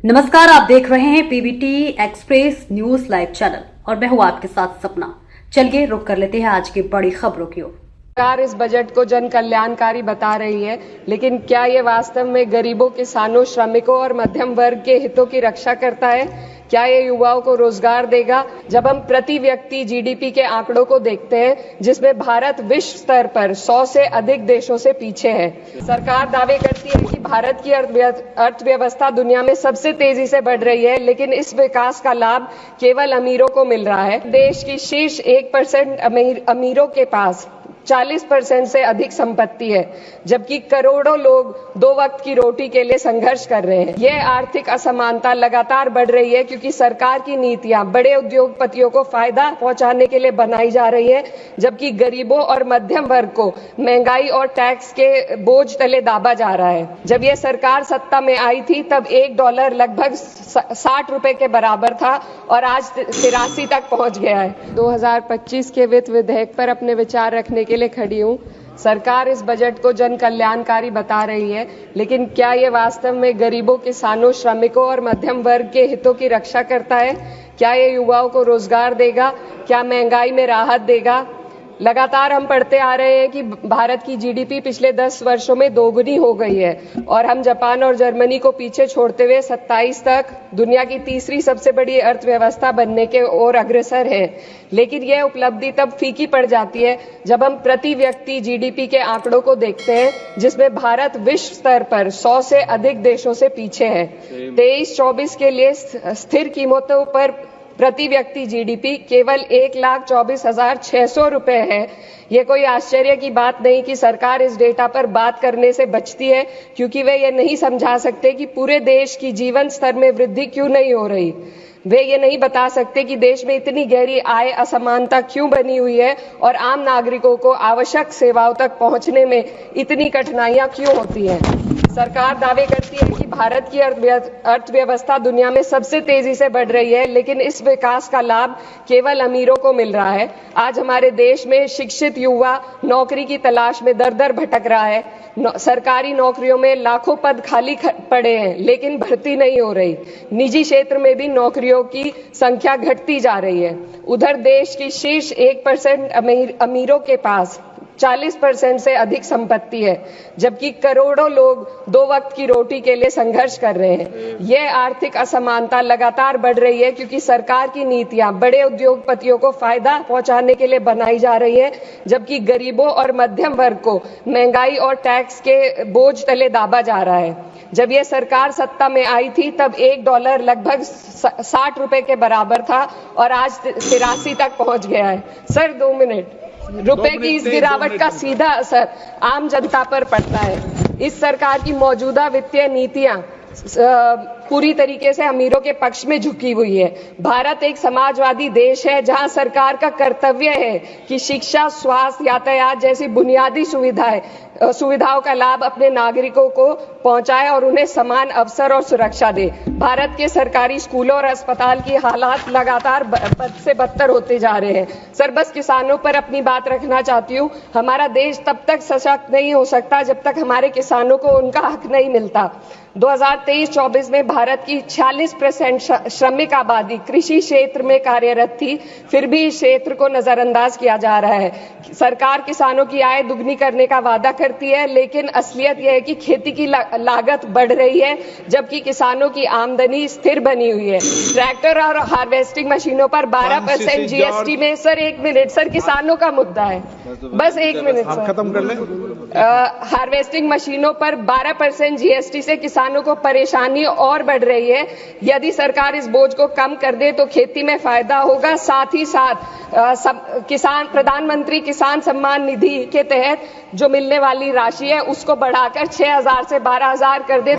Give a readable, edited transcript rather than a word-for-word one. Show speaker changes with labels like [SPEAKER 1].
[SPEAKER 1] नमस्कार, आप देख रहे हैं PBT express news live channel और मैं हूं आपके साथ सपना। चलिए रुक कर लेते हैं आज की बड़ी खबरों की ओर।
[SPEAKER 2] सरकार इस बजट को जन कल्याणकारी बता रही है, लेकिन क्या ये वास्तव में गरीबों, किसानों, श्रमिकों और मध्यम वर्ग के हितों की रक्षा करता है? क्या ये युवाओं को रोजगार देगा? जब हम प्रति व्यक्ति जीडीपी के आंकड़ों को देखते हैं, जिसमें भारत विश्व स्तर पर 100 से अधिक देशों से पीछे है। सरकार दावे करती है कि भारत की अर्थव्यवस्था दुनिया में सबसे तेजी से बढ़ रही है, लेकिन इस विकास का लाभ केवल अमीरों को मिल रहा है। देश की शीर्ष 1% अमीरों के पास 40% से अधिक संपत्ति है, जबकि करोड़ों लोग 2 वक्त की रोटी के लिए संघर्ष कर रहे हैं। यह आर्थिक असमानता लगातार बढ़ रही है क्योंकि सरकार की नीतियां बड़े उद्योगपतियों को फायदा पहुंचाने के लिए बनाई जा रही है, जबकि गरीबों और मध्यम वर्ग को महंगाई और टैक्स के बोझ तले दाबा जा रहा है। जब यह सरकार सत्ता में आई थी तब $1 लगभग 60 रुपए के बराबर था और आज 83 तक पहुंच गया है। 2025 के वित्त विधेयक पर अपने विचार रखने के लिए खड़ी हूं। सरकार इस बजट को जन कल्याणकारी बता रही है, लेकिन क्या ये वास्तव में गरीबों, किसानों, श्रमिकों और मध्यम वर्ग के हितों की रक्षा करता है? क्या ये युवाओं को रोजगार देगा? क्या महंगाई में राहत देगा? लगातार हम पढ़ते आ रहे हैं कि भारत की जीडीपी पिछले 10 वर्षों में दोगुनी हो गई है और हम जापान और जर्मनी को पीछे छोड़ते हुए 27 तक दुनिया की तीसरी सबसे बड़ी अर्थव्यवस्था बनने के ओर अग्रसर है। लेकिन यह उपलब्धि तब फीकी पड़ जाती है जब हम प्रति व्यक्ति जीडीपी के आंकड़ों को देखते हैं, जिसमें भारत विश्व स्तर पर 100 से अधिक देशों से पीछे है। 23-24 के लिए स्थिर कीमतों पर प्रति व्यक्ति जीडीपी केवल 1,24,600 रुपए है। ये कोई आश्चर्य की बात नहीं कि सरकार इस डेटा पर बात करने से बचती है, क्योंकि वे ये नहीं समझा सकते कि पूरे देश की जीवन स्तर में वृद्धि क्यों नहीं हो रही। वे ये नहीं बता सकते कि देश में इतनी गहरी आय असमानता क्यों बनी हुई है और आम नागरिकों को आवश्यक सेवाओं तक पहुंचने में इतनी कठिनाइयां क्यों होती हैं। सरकार दावे करती है कि भारत की अर्थव्यवस्था दुनिया में सबसे तेजी से बढ़ रही है, लेकिन इस विकास का लाभ केवल अमीरों को मिल रहा है। आज हमारे देश में शिक्षित युवा नौकरी की तलाश में दर-दर भटक रहा है। सरकारी नौकरियों में लाखों पद खाली पड़े हैं, लेकिन भर्ती नहीं हो रही। निजी क्षेत्र में भी नौकरियों की संख्या घटती जा रही है। उधर देश की शीर्ष 1% अमीरों के पास 40% से अधिक संपत्ति है, जबकि करोड़ों लोग 2 वक्त की रोटी के लिए संघर्ष कर रहे हैं। यह आर्थिक असमानता लगातार बढ़ रही है क्योंकि सरकार की नीतियां बड़े उद्योगपतियों को फायदा पहुंचाने के लिए बनाई जा रही है, जबकि गरीबों और मध्यम वर्ग को महंगाई और टैक्स के बोझ तले दाबा जा रहा है। जब यह सरकार सत्ता में आई थी तब $1 लगभग 60 रुपए के बराबर था और आज 83 तक पहुंच गया है। Sir 2 minute. रुपए की इस गिरावट का सीधा असर आम जनता पर पड़ता है। इस सरकार की मौजूदा वित्तीय नीतियां पूरी तरीके से अमीरों के पक्ष में झुकी हुई है। भारत एक समाजवादी देश है जहां सरकार का कर्तव्य है कि शिक्षा, स्वास्थ्य, यातायात जैसी बुनियादी सुविधाओं का लाभ अपने नागरिकों को पहुंचाए और उन्हें समान अवसर और सुरक्षा दे। भारत के सरकारी स्कूलों और अस्पताल की हालात लगातार बद से बदतर होते जा रहे हैं। सर बस किसानों पर अपनी बात रखना चाहती हूँ। हमारा देश तब तक सशक्त नहीं हो सकता जब तक हमारे किसानों को उनका हक नहीं मिलता। 2023-24 में भारत की 46% श्रमिक आबादी कृषि क्षेत्र में कार्यरत थी, फिर भी इस क्षेत्र को नजरअंदाज किया जा रहा है। सरकार किसानों की आय दुगनी करने का वादा करती है, लेकिन असलियत यह है कि खेती की लागत बढ़ रही है, जबकि किसानों की आमदनी स्थिर बनी हुई है। ट्रैक्टर और हार्वेस्टिंग मशीनों पर 12% जीएसटी में सर 1 मिनट सर, किसानों का मुद्दा है, बस 1 मिनट सर, खत्म कर लें। हार्वेस्टिंग मशीनों पर 12% जीएसटी से किसानों को परेशानी और बढ़ रही है। यदि सरकार इस बोझ को कम कर दे तो खेती में फायदा होगा। साथ ही साथ प्रधानमंत्री किसान सम्मान निधि के तहत जो मिलने वाली राशि है उसको बढ़ाकर 6,000 से 12,000 कर दे।